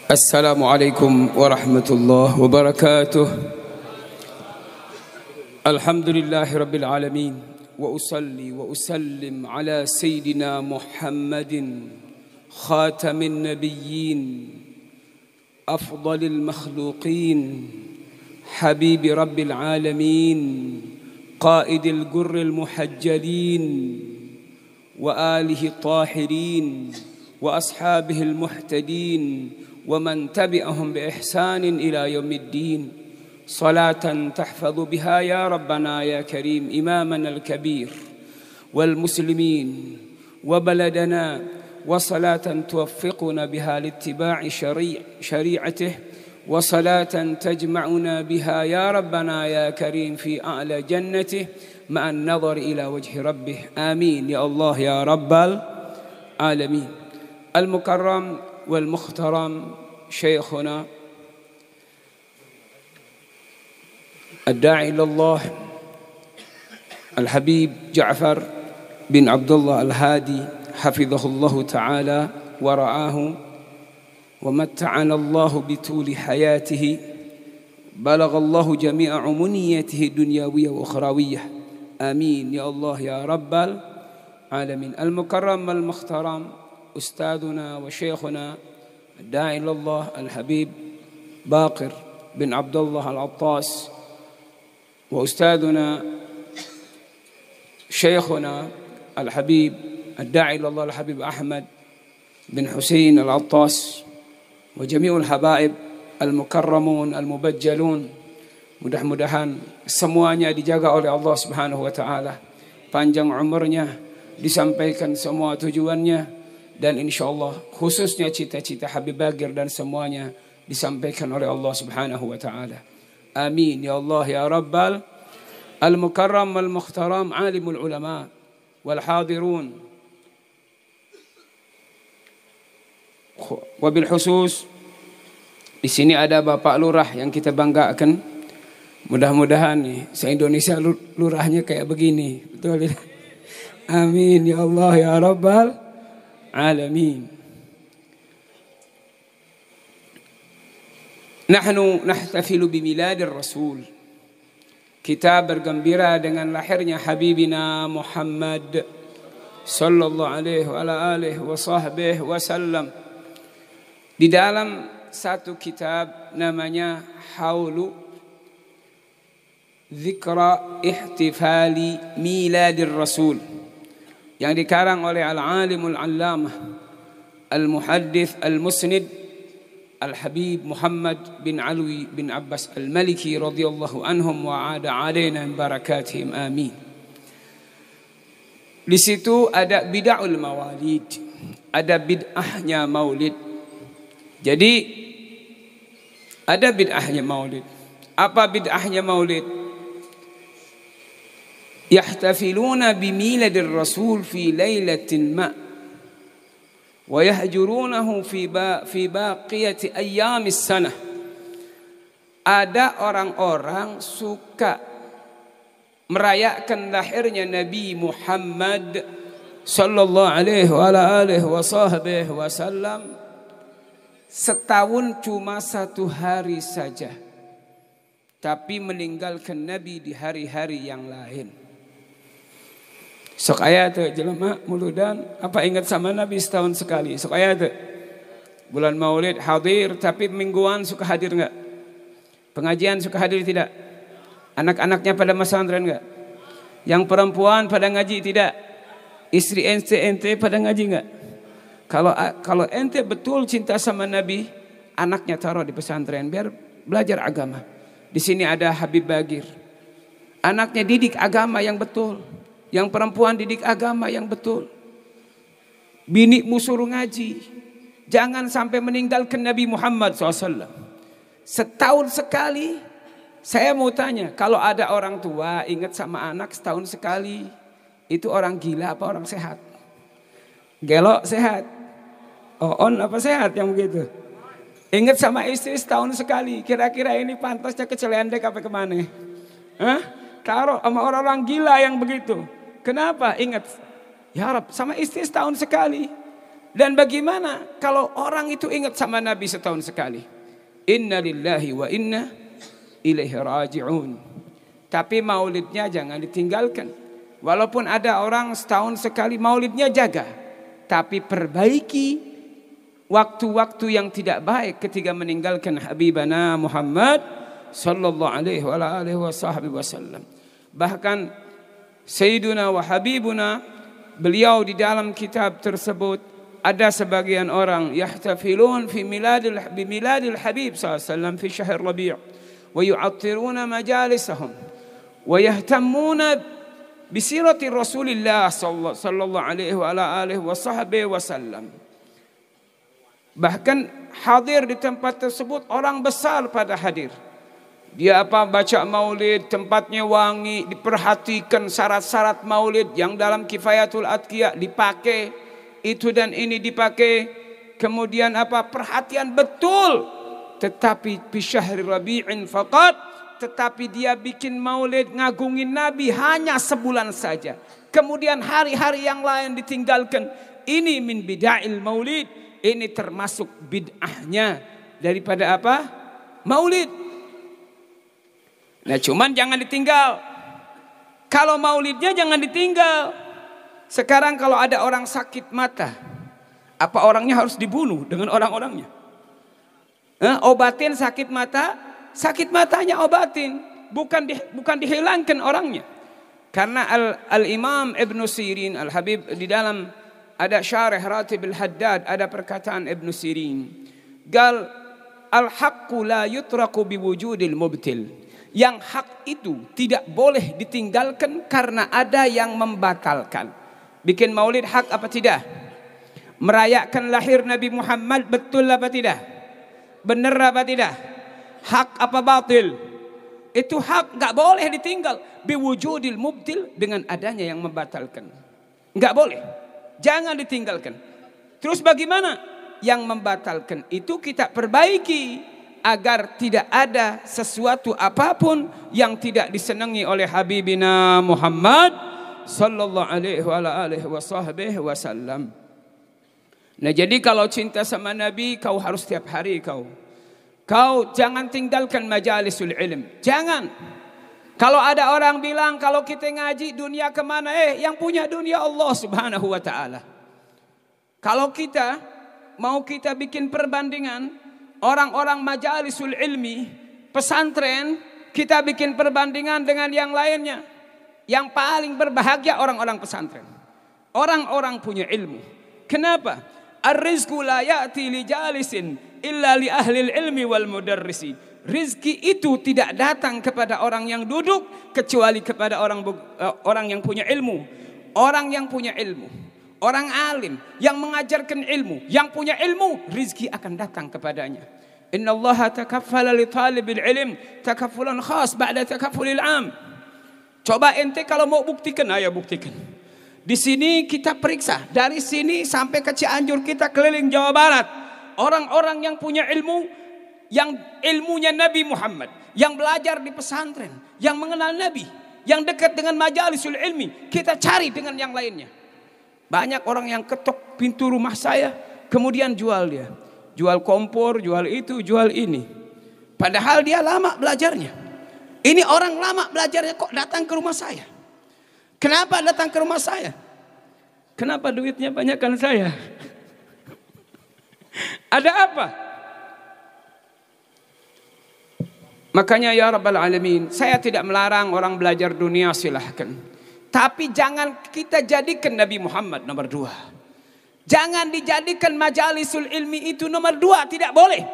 السلام عليكم ورحمة الله وبركاته. الحمد لله رب العالمين، وأصلي وأسلم على سيدنا محمد خاتم النبيين أفضل المخلوقين حبيب رب العالمين قائد الجر المحجلين وآله الطاهرين وأصحابه المهتدين ومن تبعهم بإحسان إلى يوم الدين، صلاة تحفظ بها يا ربنا يا كريم إمامنا الكبير والمسلمين وبلدنا، وصلاة توفقنا بها لاتباع شريعته، وصلاة تجمعنا بها يا ربنا يا كريم في أعلى جنته مع النظر إلى وجه ربه. آمين يا الله يا رب العالمين. المكرم والمحترم شيخنا الداعي إلى الله الحبيب جعفر بن عبد الله الهادي حفظه الله تعالى ورعاه ومتعنا الله بطول حياته، بلغ الله جميع أمنيته الدنيوية وأخروية. آمين يا الله يا رب العالمين. المكرم والمحترم أستاذنا وشيخنا الداعي إلى الله الحبيب باقر بن عبد الله العطاس، وأستاذنا شيخنا الحبيب الداعي إلى الله الحبيب أحمد بن حسين العطاس، وجميع الحبائب المكرمون المبجلون. Mudah-mudahan semuanya dijaga oleh Allah Subhanahu wa taala, panjang umurnya, disampaikan semua tujuannya, dan insyaallah khususnya cita-cita Habib Bagir dan semuanya disampaikan oleh Allah Subhanahu wa taala. Amin ya Allah ya Rabbal al-mukarram wal muhtaram alimul ulama wal hadirun. Wabil khusus di sini ada Bapak Lurah yang kita banggakan. Mudah-mudahan nih se-Indonesia lurahnya kayak begini. Betul. Amin ya Allah ya Rabbal alamin. Nahnu nahtafilu bimiladir Rasul. Kita bergembira dengan lahirnya Habibina Muhammad sallallahu alaihi wa alihi wa sahbihi wasallam. Di dalam satu kitab namanya Haulu Zikra Ihtifali Miladir Rasul, yang dikarang oleh Al-Alimul Allamah Al-Muhaddith Al-Musnid Al-Habib Muhammad bin Alwi bin Abbas Al-Maliki radhiyallahu anhum wa ada alaina min barakatihim. Amin. Di situ ada bid'ahul mawalid, ada bid'ahnya maulid. Jadi ada bid'ahnya maulid. Apa bid'ahnya maulid? Yahtafiluna bimiladir Rasul fi lailatin ma wa yahjurunahu fi baqiyati ayyamis sanah. Ada orang-orang suka merayakan lahirnya Nabi Muhammad sallallahu alaihi wa alihi wasallam setahun cuma satu hari saja, tapi meninggalkan Nabi di hari-hari yang lain. Sok aya teu jelema muludan apa ingat sama Nabi setahun sekali. Sok aya teu bulan Maulid hadir, tapi mingguan suka hadir enggak? Pengajian suka hadir tidak? Anak-anaknya pada pesantren enggak? Yang perempuan pada ngaji tidak? Istri ente pada ngaji enggak? Kalau ente betul cinta sama Nabi, anaknya taruh di pesantren biar belajar agama. Di sini ada Habib Bagir, anaknya didik agama yang betul. Yang perempuan didik agama yang betul. Binikmu suruh ngaji. Jangan sampai meninggalkan Nabi Muhammad SAW. Setahun sekali. Saya mau tanya, kalau ada orang tua ingat sama anak setahun sekali, itu orang gila apa orang sehat? Gelok sehat? On apa sehat yang begitu? Ingat sama istri setahun sekali. Kira-kira ini pantasnya kecelendek apa kemana? Hah? Taruh sama orang-orang gila yang begitu. Kenapa? Ingat, ya Rab, sama istri setahun sekali. Dan bagaimana kalau orang itu ingat sama Nabi setahun sekali? Inna lillahi wa inna ilaihi raji'un. Tapi maulidnya jangan ditinggalkan. Walaupun ada orang setahun sekali maulidnya jaga. Tapi perbaiki waktu-waktu yang tidak baik ketika meninggalkan Habibana Muhammad sallallahu alaihi wasallam. Bahkan Sayyiduna wa Habibuna, beliau di dalam kitab tersebut ada sebagian orang yahtafilun fi miladil Habib sallallahu alaihi wasallam fi syahr Rabi' wa yu'attiruna majalisahum wa yahtammuna bi sirati Rasulillah sallallahu alaihi wasallam. Bahkan hadir di tempat tersebut orang besar pada hadir. Dia baca maulid, tempatnya wangi, diperhatikan syarat-syarat maulid yang dalam Kifayatul Atqiya dipakai. Itu dan ini dipakai, kemudian perhatian betul. Tetapi fi syahri Rabi'in faqat, tetapi dia bikin maulid ngagungin Nabi hanya sebulan saja. Kemudian hari-hari yang lain ditinggalkan. Ini min bid'ahil maulid, ini termasuk bid'ahnya daripada maulid. Nah, cuman jangan ditinggal. Kalau maulidnya jangan ditinggal. Sekarang kalau ada orang sakit mata, apa orangnya harus dibunuh dengan orang-orangnya? Obatin sakit mata, sakit matanya obatin, bukan dihilangkan orangnya. Karena Al-Imam Ibn Sirin Al-Habib di dalam ada syarih Ratib Al-Haddad, ada perkataan Ibn Sirin. Gal al-haqqu la yutraku biwujudil mubtil. Yang hak itu tidak boleh ditinggalkan karena ada yang membatalkan. Bikin maulid hak apa tidak? Merayakan lahir Nabi Muhammad betul apa tidak? Benar apa tidak? Hak apa batil? Itu hak, gak boleh ditinggal. Biwujudil mubtil, dengan adanya yang membatalkan. Gak boleh. Jangan ditinggalkan. Terus bagaimana? Yang membatalkan itu kita perbaiki agar tidak ada sesuatu apapun yang tidak disenangi oleh Habibina Muhammad sallallahu alaihi wasallam. Nah, jadi kalau cinta sama Nabi, kau harus setiap hari kau jangan tinggalkan majalisul ilm. Jangan. Kalau ada orang bilang kalau kita ngaji dunia kemana? Yang punya dunia Allah subhanahu wa ta'ala. Kalau kita mau bikin perbandingan orang-orang majalisul ilmi, pesantren, kita bikin perbandingan dengan yang lainnya. Yang paling berbahagia orang-orang pesantren. Orang-orang punya ilmu. Kenapa? Ar-rizqu la ya'ti li jalisin illa li ahli ilmi wal mudarrisi. Rizki itu tidak datang kepada orang yang duduk kecuali kepada orang yang punya ilmu. Orang yang punya ilmu, orang alim yang mengajarkan ilmu, yang punya ilmu, rizki akan datang kepadanya. Inna Allah takaffala li talibil ilm takaffulan khas ba'da takaffulil 'am. Coba ente kalau mau buktikan, ayo buktikan. Di sini kita periksa, dari sini sampai ke Cianjur kita keliling Jawa Barat. Orang-orang yang punya ilmu, yang ilmunya Nabi Muhammad, yang belajar di pesantren, yang mengenal Nabi, yang dekat dengan majalisul ilmi, kita cari dengan yang lainnya. Banyak orang yang ketok pintu rumah saya, kemudian jual dia. Jual kompor, jual itu, jual ini. Padahal dia lama belajarnya. Ini orang lama belajarnya kok datang ke rumah saya. Kenapa datang ke rumah saya? Kenapa duitnya banyakkan saya? Ada apa? Makanya ya Rabbal Alamin, saya tidak melarang orang belajar dunia, silahkan. Tapi jangan kita jadikan Nabi Muhammad nomor 2. Jangan dijadikan majalisul ilmi itu nomor 2, tidak boleh.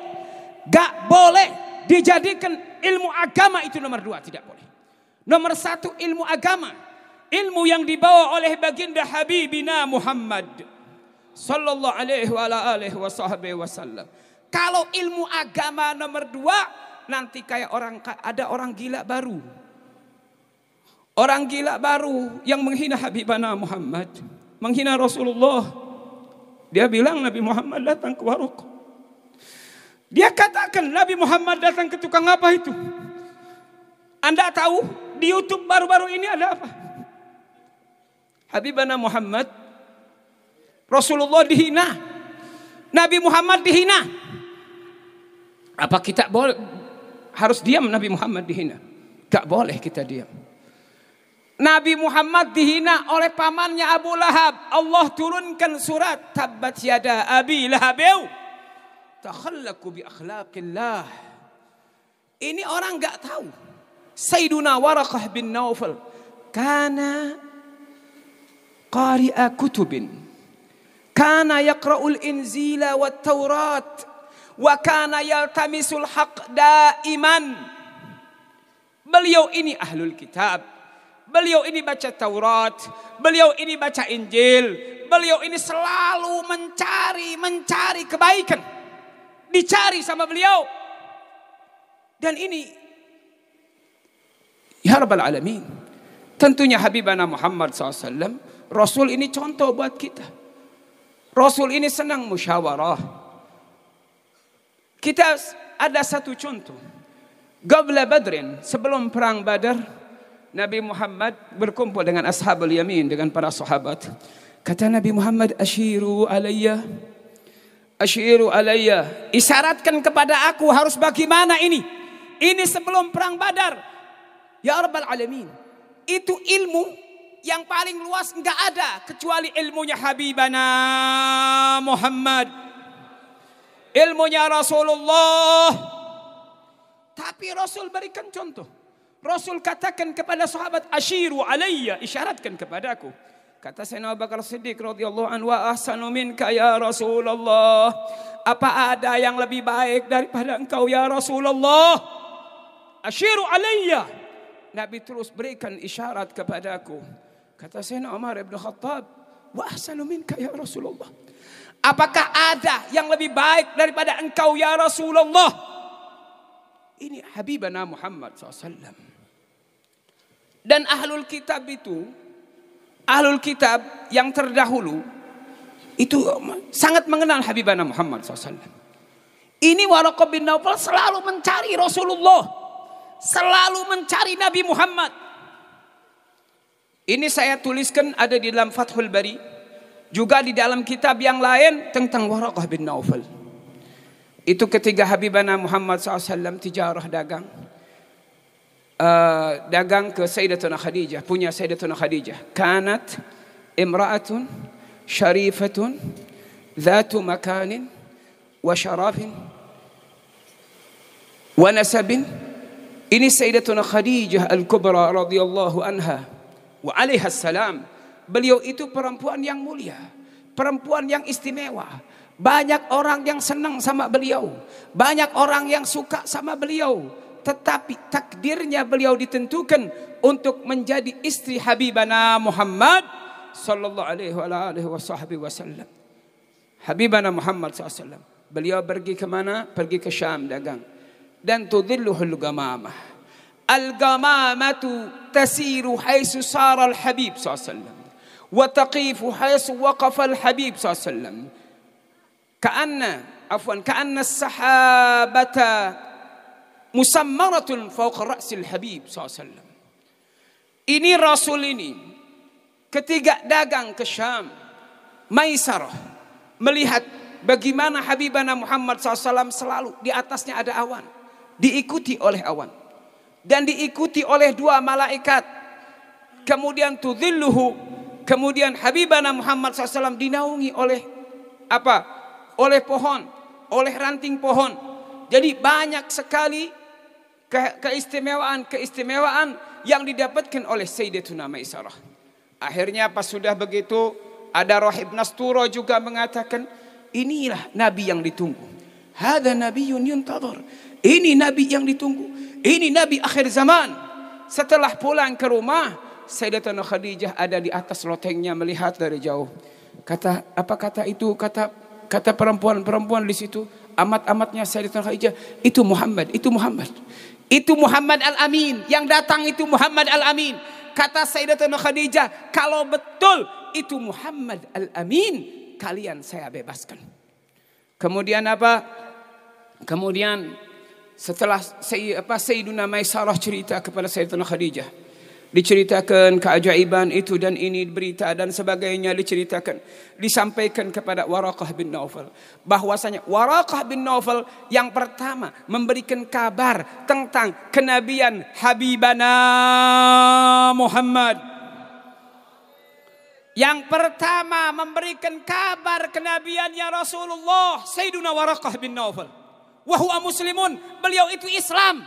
Gak boleh dijadikan ilmu agama itu nomor 2, tidak boleh. Nomor 1 ilmu agama, ilmu yang dibawa oleh baginda Habibina Muhammad sallallahu alaihi wasallam. Kalau ilmu agama nomor 2, nanti kayak ada orang gila baru. Orang gila baru yang menghina Habibana Muhammad, menghina Rasulullah. Dia bilang Nabi Muhammad datang ke warung. Dia katakan Nabi Muhammad datang ke tukang apa itu? Anda tahu di YouTube baru-baru ini ada apa? Habibana Muhammad, Rasulullah dihina Nabi Muhammad dihina. Apa kita boleh harus diam Nabi Muhammad dihina? Gak boleh kita diam. Nabi Muhammad dihina oleh pamannya Abu Lahab. Allah turunkan surat tabbat yada abi lahabiu takhallaku bi akhlaqillah. Ini orang gak tahu. Sayyiduna Waraqah bin Naufal kana qari'a kutubin, kana yaqra'ul inzila wat taurat, wa kana yaltamisul haq daiman. Beliau ini ahlul kitab, beliau ini baca Taurat, beliau ini baca Injil, beliau ini selalu mencari kebaikan, dicari sama beliau. Dan ini ya Rabbal Alamin, tentunya Habibana Muhammad SAW, Rasul ini contoh buat kita. Rasul ini senang musyawarah. Kita ada satu contoh. Qabla Badrin, sebelum perang Badar, Nabi Muhammad berkumpul dengan Ashabul Yamin, dengan para sahabat. Kata Nabi Muhammad, asyiru alayya, asyiru alayya. Isyaratkan kepada aku harus bagaimana ini. Ini sebelum perang Badar. Ya Rabbal Alamin, itu ilmu yang paling luas enggak ada kecuali ilmunya Habibana Muhammad, ilmunya Rasulullah. Tapi Rasul berikan contoh. Rasul katakan kepada sahabat, asyiru alayya, isyaratkan kepadaku. Kata Sayyidina Abu Bakar Siddiq radhiyallahu anhu, wa ahsanu minka ya Rasulullah. Apa ada yang lebih baik daripada engkau ya Rasulullah? Asyiru alayya. Nabi terus berikan isyarat kepadaku. Kata Sayyidina Umar ibn Khattab, wa ahsanu minka ya Rasulullah. Apakah ada yang lebih baik daripada engkau ya Rasulullah? Ini Habibana Muhammad SAW. Dan ahlul kitab itu, ahlul kitab yang terdahulu itu sangat mengenal Habibana Muhammad SAW. Ini Waraqah bin Naufal selalu mencari Rasulullah, selalu mencari Nabi Muhammad. Ini saya tuliskan ada di dalam Fathul Bari, juga di dalam kitab yang lain tentang Waraqah bin Naufal. Itu ketika Habibana Muhammad SAW tijarah dagang, dagang ke Sayyidatuna Khadijah, punya Sayyidatuna Khadijah. Kanat imra'atun syarifatun dhatu makanin wa syarafin wa nasabin. Ini Sayyidatuna Khadijah Al-Kubra radhiyallahu anha wa alaiha salam. Beliau itu perempuan yang mulia, perempuan yang istimewa. Banyak orang yang senang sama beliau, banyak orang yang suka sama beliau. Tetapi takdirnya beliau ditentukan untuk menjadi istri Habibana Muhammad sallallahu alaihi wasallam. Habibana Muhammad SAW, beliau pergi ke mana? Pergi ke Syam dagang. Dan tudhilluhul gamamah. Al-gamamatu tasiru haitsu sara al-Habib SAW, wa taqifu haitsu waqafa al-Habib SAW. Ka'anna as-sahabata musammaratun fawqa ra'sil Habib SAW. Ini Rasul ini ketika dagang ke Syam, Maisarah melihat bagaimana Habibana Muhammad SAW selalu di atasnya ada awan, diikuti oleh awan, dan diikuti oleh dua malaikat. Kemudian tudhilluhu, kemudian Habibana Muhammad SAW dinaungi oleh apa? Oleh pohon, oleh ranting pohon. Jadi banyak sekali keistimewaan yang didapatkan oleh Sayyidatuna Maisarah. Akhirnya pas sudah begitu, ada Rahib Nasturo juga mengatakan, inilah Nabi yang ditunggu. Hada nabiyyun yuntadhar. Ini Nabi yang ditunggu. Ini Nabi akhir zaman. Setelah pulang ke rumah, Sayyidatuna Khadijah ada di atas lotengnya melihat dari jauh. Kata, apa kata itu? Kata perempuan-perempuan di situ, amat-amatnya Sayyidatuna Khadijah, itu Muhammad, itu Muhammad. Itu Muhammad Al-Amin, yang datang itu Muhammad Al-Amin. Kata Sayyidatuna Khadijah, kalau betul itu Muhammad Al-Amin, kalian saya bebaskan. Kemudian apa? Kemudian setelah Sayyiduna Maisarah cerita kepada Sayyidatuna Khadijah, diceritakan keajaiban itu dan ini, berita dan sebagainya diceritakan, disampaikan kepada Waraqah bin Naufal bahwasanya Waraqah bin Naufal yang pertama memberikan kabar tentang kenabian Habibana Muhammad. Yang pertama memberikan kabar kenabiannya Rasulullah Sayyiduna Waraqah bin Naufal. Wa huwa muslimun, beliau itu Islam.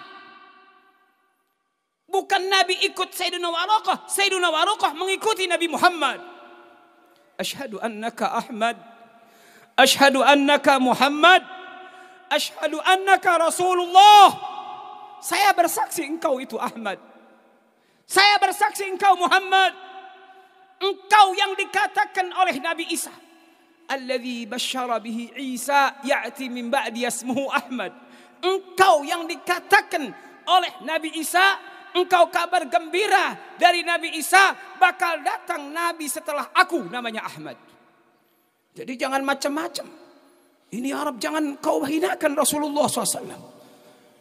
Bukan Nabi ikut Sayyidina Waraqah, Sayyidina Waraqah mengikuti Nabi Muhammad. Asyhadu annaka Ahmad, asyhadu annaka Muhammad, asyhadu annaka Rasulullah. Saya bersaksi engkau itu Ahmad. Saya bersaksi engkau Muhammad. Engkau yang dikatakan oleh Nabi Isa, alladzi basyara bihi Isa ya'ti min ba'di ismuhu Ahmad. Engkau yang dikatakan oleh Nabi Isa, engkau kabar gembira dari Nabi Isa, bakal datang Nabi setelah aku namanya Ahmad. Jadi jangan macam-macam. Ini Arab, jangan kau hinakan Rasulullah SAW.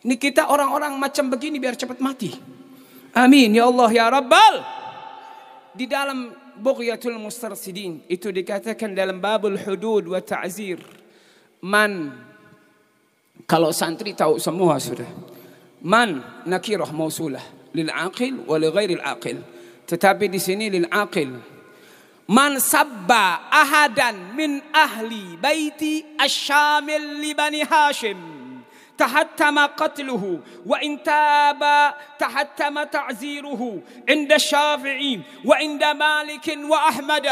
Ini kita orang-orang macam begini biar cepat mati. Amin ya Allah ya Rabbal. Di dalam Bughyatul Mustarsidin itu dikatakan dalam babul hudud wa ta'zir. Man, kalau santri tahu semua sudah. Man nakirah mausulah lil aqil wa li ghairil aqil. Tetapi di sini lil aqil. Man sabba ahadan min ahli baiti asyamil li bani Hashim tahattama qatluhu wa in taba tahattama ta'ziruhu inda Syafi'i wa inda Malik wa Ahmad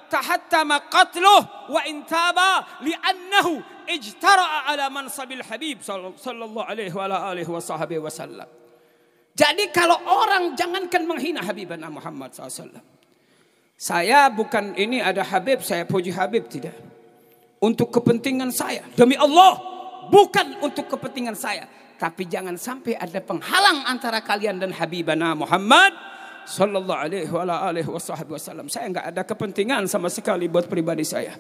tahattama qatluhu wa in taba li'annahu ijtara'a ala mansabil habib sallallahu alaihi wa alihi wa sahbihi wasallam. Jadi kalau orang jangankan menghina Habibana Muhammad SAW. Saya bukan ini ada Habib, saya puji Habib, tidak. Untuk kepentingan saya, demi Allah, bukan untuk kepentingan saya. Tapi jangan sampai ada penghalang antara kalian dan Habibana Muhammad sallallahu alaihi wa alihi wasallam. Saya enggak ada kepentingan sama sekali buat pribadi saya.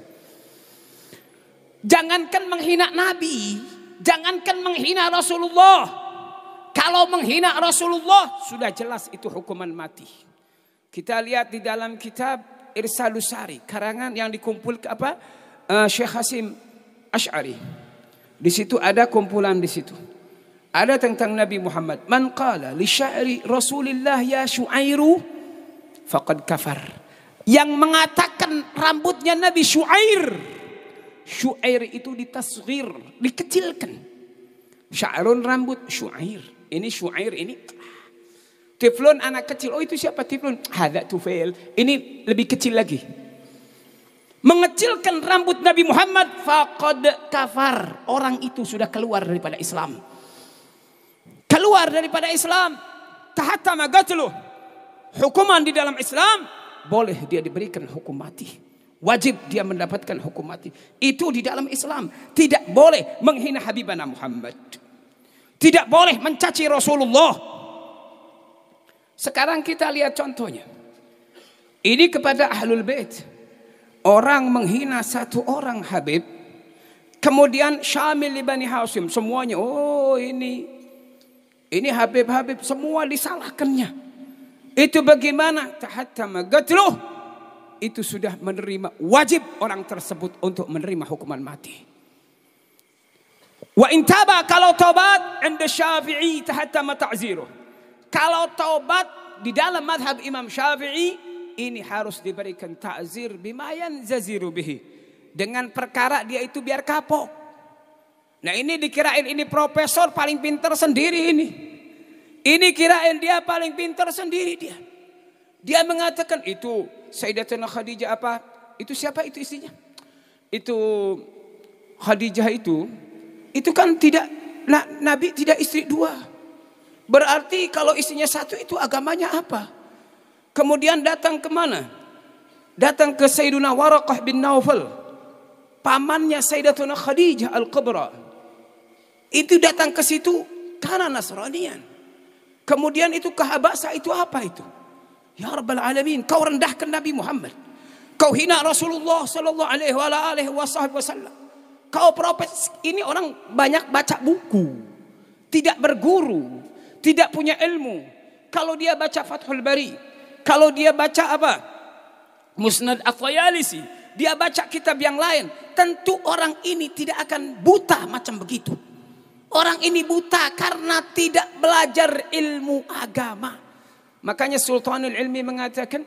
Jangankan menghina Nabi, jangankan menghina Rasulullah. Kalau menghina Rasulullah sudah jelas itu hukuman mati. Kita lihat di dalam kitab Irsalus Sari, karangan yang dikumpul ke Syekh Hasim Asy'ari. Di situ ada kumpulan di situ. Ada tentang Nabi Muhammad. Man qala li sya'ri Rasulillah ya Syu'airu faqad kafar. Yang mengatakan rambutnya Nabi Syu'air. Syu'air itu ditasghir, dikecilkan. Sya'run rambut, Syu'air. Ini Syu'air ini. Tiflun anak kecil. Oh itu siapa Tiflun? Hadza Tufail. Ini lebih kecil lagi. Mengecilkan rambut Nabi Muhammad, faqad kafar. Orang itu sudah keluar daripada Islam. Keluar daripada Islam. Tahattama qatluh. Hukuman di dalam Islam, boleh dia diberikan hukum mati. Wajib dia mendapatkan hukum mati. Itu di dalam Islam. Tidak boleh menghina Habibana Muhammad. Tidak boleh mencaci Rasulullah. Sekarang kita lihat contohnya. Ini kepada Ahlul Bait. Orang menghina satu orang Habib. Kemudian Syamil li Bani Hashim. Semuanya, oh ini Habib-Habib. Semua disalahkannya. Itu bagaimana? Tahattama qatluh. Itu sudah menerima, wajib orang tersebut untuk menerima hukuman mati. Wa intaba, kalau taubat inda Syafi'i tahattama ta'ziruh. Kalau taubat di dalam madhab Imam Syafi'i, ini harus diberikan ta'zir bima yanzaziru bihi. Dengan perkara dia itu biar kapok. Nah ini dikirain ini profesor paling pintar sendiri ini. Ini kirain dia paling pintar sendiri dia. Dia mengatakan itu Sayyidatuna Khadijah apa? Itu siapa itu istrinya? Itu Khadijah itu kan tidak, Nabi tidak istri dua. Berarti kalau istrinya satu itu agamanya apa? Kemudian datang ke mana? Datang ke Sayyiduna Waraqah bin Naufal. Pamannya Sayyidatuna Khadijah Al-Kubra. Itu datang ke situ karena Nasranian. Kemudian itu ke Habasa, itu apa itu? Ya Rabbal Alamin, kau rendahkan Nabi Muhammad. Kau hina Rasulullah sallallahu alaihi wasallam. Kau profes, ini orang banyak baca buku, tidak berguru, tidak punya ilmu. kalau dia baca Fathul Bari, kalau dia baca apa? Musnad At-Tayalisi, dia baca kitab yang lain, tentu orang ini tidak akan buta macam begitu. Orang ini buta karena tidak belajar ilmu agama. Makanya Sultanul Ilmi mengatakan,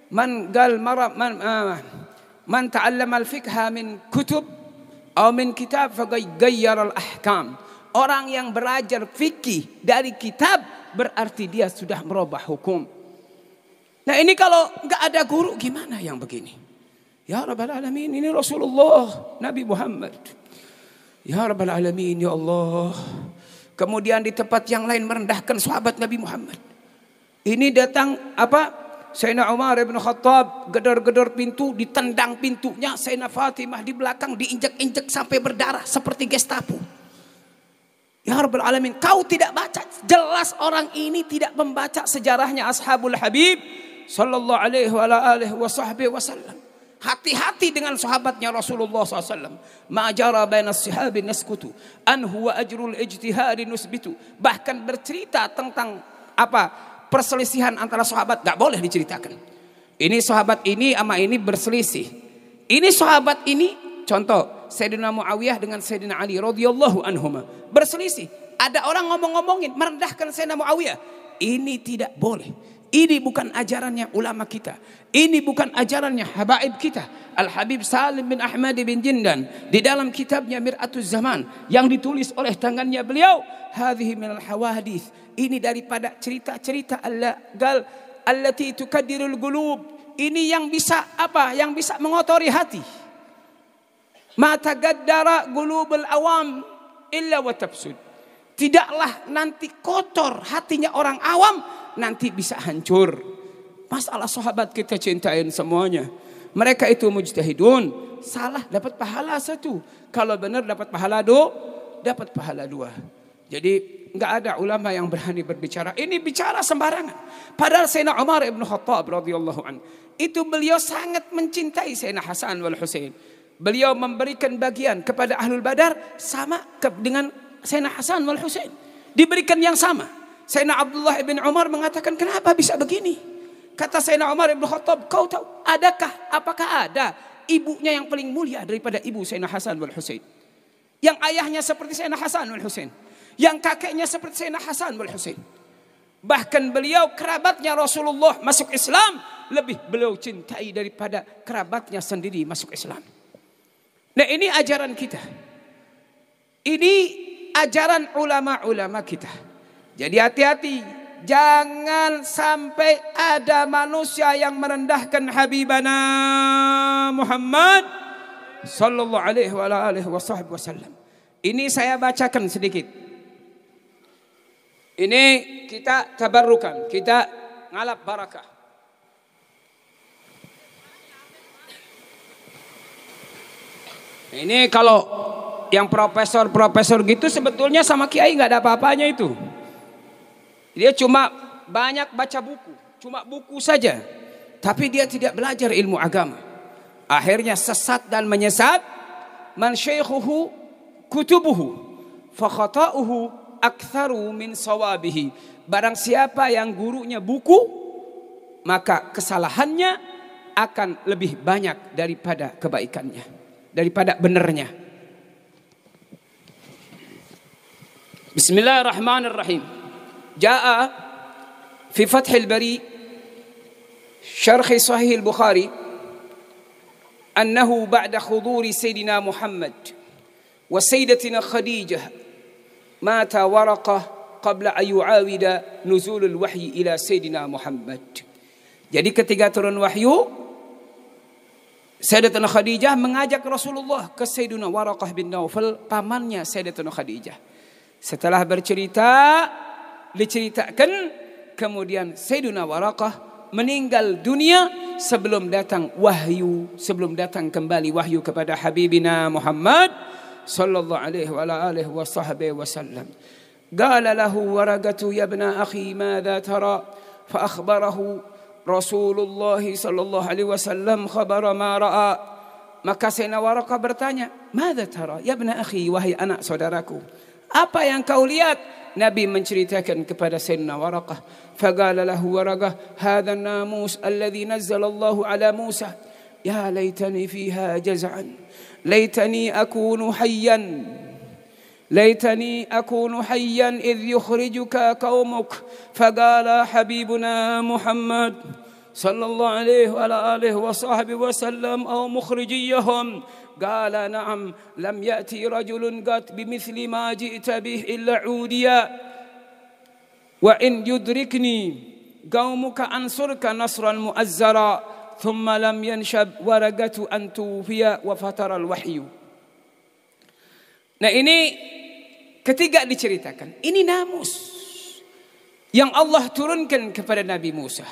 man ta'allama al-fiqha min kutub atau min kitab faghayyara al-ahkam. Orang yang belajar fikih dari kitab berarti dia sudah merubah hukum. Nah ini kalau nggak ada guru gimana yang begini? Ya Rabbal Alamin, ini Rasulullah Nabi Muhammad. Ya Rabbal Alamin, ya Allah. Kemudian di tempat yang lain merendahkan sahabat Nabi Muhammad. Ini datang apa? Sayyidina Umar bin Khattab gedor-gedor pintu, ditendang pintunya. Sayyidina Fatimah di belakang diinjak-injak sampai berdarah seperti Gestapo. Ya Rabbal Alamin, kau tidak baca. Jelas orang ini tidak membaca sejarahnya Ashabul Habib sallallahu alaihi wasallam. Hati-hati dengan sahabatnya Rasulullah SAW. Ma'jara bainas sahabi naskutu anhu wa ajrul ijtihadi nusbitu. Bahkan bercerita tentang apa perselisihan antara sahabat gak boleh diceritakan. Ini sahabat ini sama ini berselisih. Ini sahabat ini, contoh Sayyidina Muawiyah dengan Sayyidina Ali radhiyallahu anhuma berselisih. Ada orang ngomong-ngomongin merendahkan Sayyidina Muawiyah. Ini tidak boleh. Ini bukan ajarannya ulama kita. Ini bukan ajarannya habaib kita. Al-Habib Salim bin Ahmad bin Jindan di dalam kitabnya Mir'atuz Zaman yang ditulis oleh tangannya beliau, hadhihi minal hawadits. Ini daripada cerita-cerita allati tukaddirul qulub. Ini yang bisa apa? Yang bisa mengotori hati. Ma tagaddara qulubul awam illa wa tafsud. Tidaklah nanti kotor hatinya orang awam, nanti bisa hancur. Masalah sahabat kita cintain semuanya. Mereka itu mujtahidun. Salah dapat pahala satu. Kalau benar dapat pahala dapat pahala dua. Jadi nggak ada ulama yang berani berbicara. Ini bicara sembarangan. Padahal Sayyidina Umar ibn Khattab radhiyallahu anhu itu beliau sangat mencintai Sayyidina Hasan wal Husain. Beliau memberikan bagian kepada Ahlul Badar sama dengan Sayyidina Hasan wal Husain. Diberikan yang sama. Sayyidina Abdullah ibn Umar mengatakan, kenapa bisa begini? Kata Sayyidina Umar ibn Khattab, kau tahu apakah ada ibunya yang paling mulia daripada ibu Sayyidina Hasan wal Husain? Yang ayahnya seperti Sayyidina Hasan wal Husain, yang kakeknya seperti Sayyidina Hasan wal Husain. Bahkan beliau kerabatnya Rasulullah masuk Islam lebih beliau cintai daripada kerabatnya sendiri masuk Islam. Nah ini ajaran kita. Ini ajaran ulama-ulama kita. Jadi hati-hati, jangan sampai ada manusia yang merendahkan Habibana Muhammad sallallahu alaihi wasallam. Ini saya bacakan sedikit. Ini kita tabarrukan, kita ngalap barakah. Ini kalau yang profesor gitu sebetulnya sama kiai nggak ada apa-apanya itu. Dia cuma banyak baca buku, cuma buku saja. Tapi dia tidak belajar ilmu agama. Akhirnya sesat dan menyesat. Man syaikhuhu kutubuhu fa khata'uhu aktsaru min sawabihi. Barang siapa yang gurunya buku, maka kesalahannya akan lebih banyak daripada kebaikannya, daripada benernya. Bismillahirrahmanirrahim. جاء في فتح البري شرح صحيح البخاري أنه بعد حضور سيدنا محمد وسيدتنا خديجة مات ورقة قبل أن يعاود نزول الوحي إلى سيدنا محمد. Jadi ketika turun wahyu, Sayyidatuna Khadijah mengajak Rasulullah ke Sayyidina Waraqah bin Naufal, pamannya Sayyidatuna Khadijah. Setelah diceritakan, kemudian Sayyidina Waraqah meninggal dunia sebelum datang wahyu, sebelum datang kembali wahyu kepada Habibina Muhammad sallallahu alaihi wasallam. Qala lahu Waraqatu ya ibna akhi madza tara fa akhbarahu Rasulullah sallallahu alaihi wasallam khabara ma ra'a. Maka Sayyidina Waraqah bertanya, madza tara ya ibna akhi, wahai anak saudaraku, apa yang kau lihat? Nabi menceritakan kepada Sayyidina Waraqah. Faqala lahu Waraqah, hadha an-namus alladhi nazzala Allahu ala Musa. Ya laitani fiha jaz'an. Laitani akunu hayyan. Laitani akunu hayyan idh yukhrijuka qaumuk. Faqala habibuna Muhammad sallallahu alaihi wa alihi wa sahbihi wa sallam aw mukhrijiyahum. قال نعم لم يأتي رجل قط بمثل ما جئت به إلا عوديا وإن يدركني قومك أنصرك نصرا مؤزرا ثم لم ينشب ورقة أن توفي وفتر الوحي. Nah ini ketiga diceritakan. Ini namus yang Allah turunkan kepada Nabi Musa.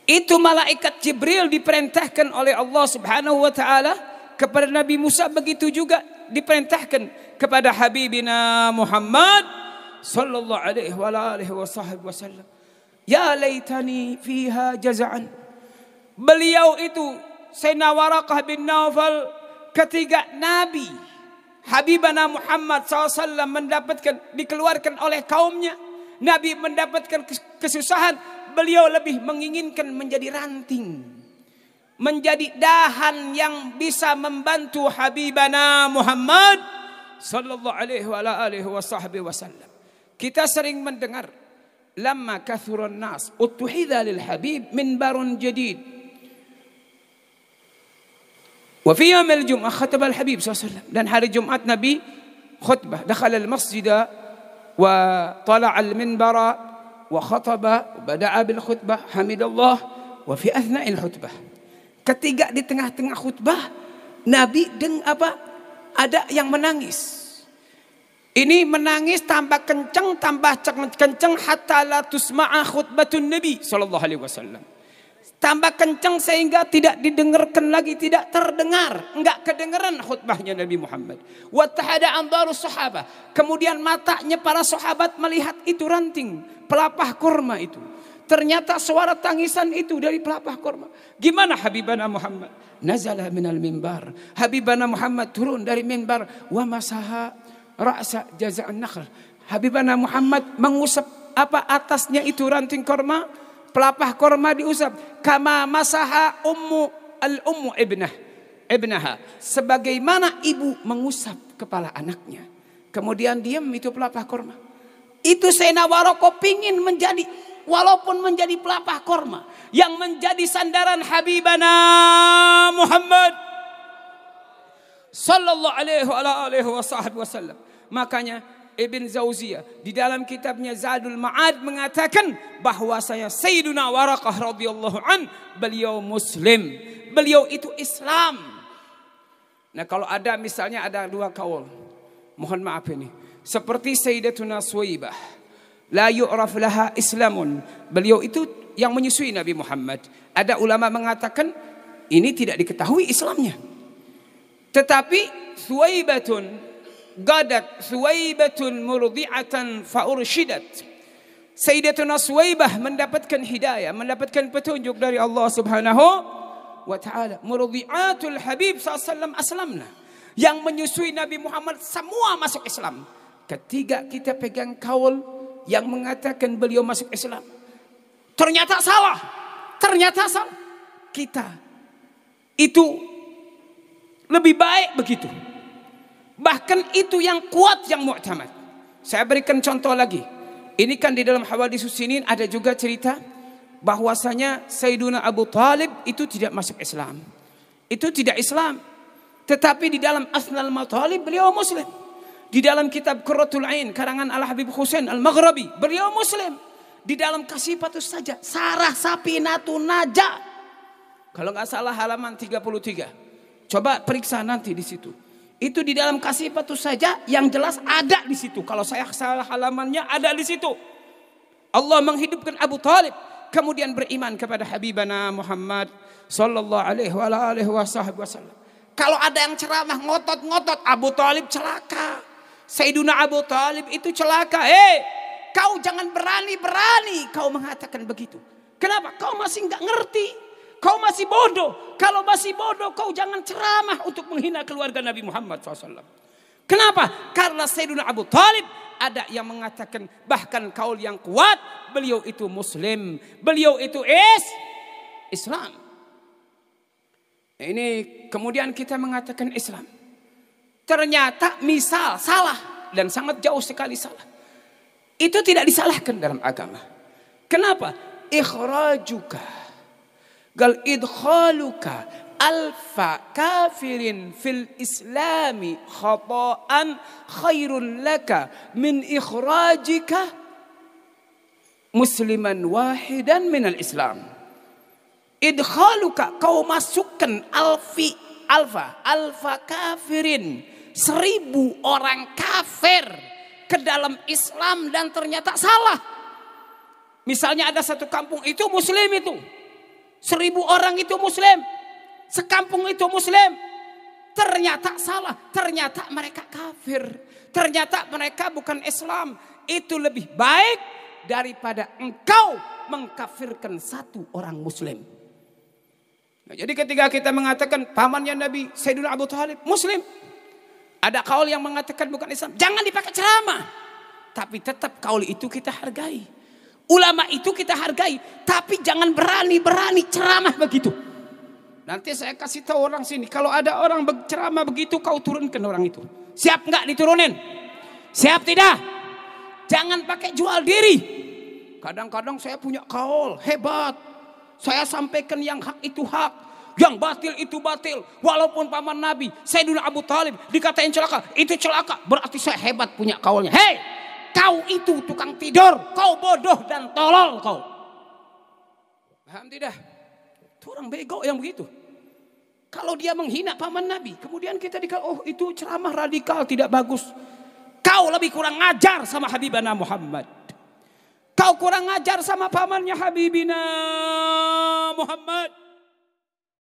Itu malaikat Jibril diperintahkan oleh Allah Subhanahu wa taala kepada Nabi Musa, begitu juga diperintahkan kepada Habibina Muhammad sallallahu alaihi wa alihi wasallam. Ya laitani fiha jaz'an. Beliau itu Sayyidina Waraqah bin Naufal, ketiga Nabi Habibana Muhammad SAW mendapatkan, dikeluarkan oleh kaumnya, Nabi mendapatkan kesusahan, beliau lebih menginginkan menjadi ranting, menjadi dahan yang bisa membantu Habibana Muhammad sallallahu alaihi wa alihi wasallam. Kita sering mendengar lamma kathuran nas utuhidha lil habib minbarun jadid. Wa fi yawm al-jum'ah khataba al-habib sallallahu alaihi wasallam. Dan hari Jumat Nabi khutbah, dakhala al-masjid wa tala'a al-minbara wa khataba wa bada'a bil khutbah hamidallah wa fi athna'i al-khutbah. Ketiga di tengah-tengah khutbah Nabi ada yang menangis. Ini menangis tambah kencang hatta la tusma'a khutbatun Nabi sallallahu alaihi wasallam. Tambah kencang sehingga tidak didengarkan lagi, tidak terdengar, enggak kedengaran khutbahnya Nabi Muhammad. Wa tahada andaru sahabah. Kemudian matanya para sahabat melihat itu ranting pelapah kurma itu. Ternyata suara tangisan itu dari pelapah kurma. Gimana Habibana Muhammad? Nazala minal mimbar. Habibana Muhammad turun dari mimbar. Wa masaha ra'sa jaza'an nakhl. Habibana Muhammad mengusap atasnya itu ranting kurma. Pelapah kurma diusap. Kama masaha ummu ibnaha. Sebagaimana ibu mengusap kepala anaknya. Kemudian diam itu pelapah kurma. Itu Sayyidina Waraqah pingin menjadi, walaupun menjadi pelapah korma yang menjadi sandaran Habibana Muhammad sallallahu alaihi wasallam. Makanya Ibn Zauziyah di dalam kitabnya Zadul Ma'ad mengatakan bahwasanya Sayyiduna Waraqah radhiyallahu an, beliau muslim, beliau itu Islam. Nah kalau ada misalnya ada dua kaul, mohon maaf ini, seperti Sayyidatuna Suwaibah, la yu'raf laha islamun. Beliau itu yang menyusui Nabi Muhammad. Ada ulama mengatakan ini tidak diketahui Islamnya. Tetapi Suwaibatun gadat Suwaibatun murdi'atan fa'urshidat. Sayyidatuna Suwaibah mendapatkan hidayah, mendapatkan petunjuk dari Allah Subhanahu wa ta'ala. Murdi'atul Habib SAW aslamna. Yang menyusui Nabi Muhammad semua masuk Islam. Ketika kita pegang kaul yang mengatakan beliau masuk Islam, ternyata salah. Kita itu lebih baik begitu. Bahkan itu yang kuat, yang mu'tamad. Saya berikan contoh lagi. Ini kan di dalam Hawaditsus Sinin ada juga cerita bahwasanya Sayyiduna Abu Talib itu tidak masuk Islam. Itu tidak Islam. Tetapi di dalam Asnal Matalib beliau muslim. Di dalam kitab Qurratul Ain karangan Al-Habib Husain Al-Maghribi beliau muslim. Di dalam Kasifatus Saja Sarah Sapinatun Naja, kalau nggak salah halaman 33. Coba periksa nanti di situ. Itu di dalam Kasifatus Saja yang jelas ada di situ. Kalau saya salah halamannya ada di situ. Allah menghidupkan Abu Talib, kemudian beriman kepada Habibana Muhammad sallallahu alaihi wasallam. Kalau ada yang ceramah ngotot-ngotot, Abu Talib celaka. Sayyiduna Abu Talib itu celaka. Kau jangan berani-berani kau mengatakan begitu. Kenapa? Kau masih nggak ngerti. Kau masih bodoh. Kalau masih bodoh, kau jangan ceramah untuk menghina keluarga Nabi Muhammad SAW. Kenapa? Karena Sayyiduna Abu Talib Ada yang mengatakan bahkan kaul yang kuat, beliau itu muslim, beliau itu Islam. Ini kemudian kita mengatakan Islam. Ternyata misal salah dan sangat jauh sekali salah. Itu tidak disalahkan dalam agama. Kenapa? Ikhrajuka gal idkhaluka alfa kafirin fil islami khata'an khairun laka min ikhrajika musliman wahidan minal islam. Idkhaluka, kau masukkan alfa kafirin, 1000 orang kafir ke dalam Islam dan ternyata salah. Misalnya ada satu kampung itu muslim, itu 1000 orang itu muslim, sekampung itu muslim, ternyata salah, ternyata mereka kafir, ternyata mereka bukan Islam. Itu lebih baik daripada engkau mengkafirkan satu orang muslim. Nah, jadi ketika kita mengatakan pamannya Nabi Sayyidina Abu Thalib muslim, ada kaul yang mengatakan bukan Islam, jangan dipakai ceramah. Tapi tetap kaul itu kita hargai, ulama itu kita hargai, tapi jangan berani-berani ceramah begitu. Nanti saya kasih tahu orang sini, kalau ada orang berceramah begitu, kau turunkan orang itu. Siap nggak diturunin? Siap tidak? Jangan pakai jual diri. Kadang-kadang saya punya kaul hebat, saya sampaikan yang hak itu hak, yang batil itu batil. Walaupun paman Nabi Sayyidina Abu Thalib dikatain celaka, itu celaka, berarti saya hebat punya kaulnya. Hei, kau itu tukang tidur, kau bodoh dan tolol kau. Paham tidak? Itu orang bego yang begitu. Kalau dia menghina paman Nabi, kemudian kita dikatakan, oh itu ceramah radikal, tidak bagus. Kau lebih kurang ngajar sama Habibana Muhammad. Kau kurang ngajar sama pamannya Habibina Muhammad.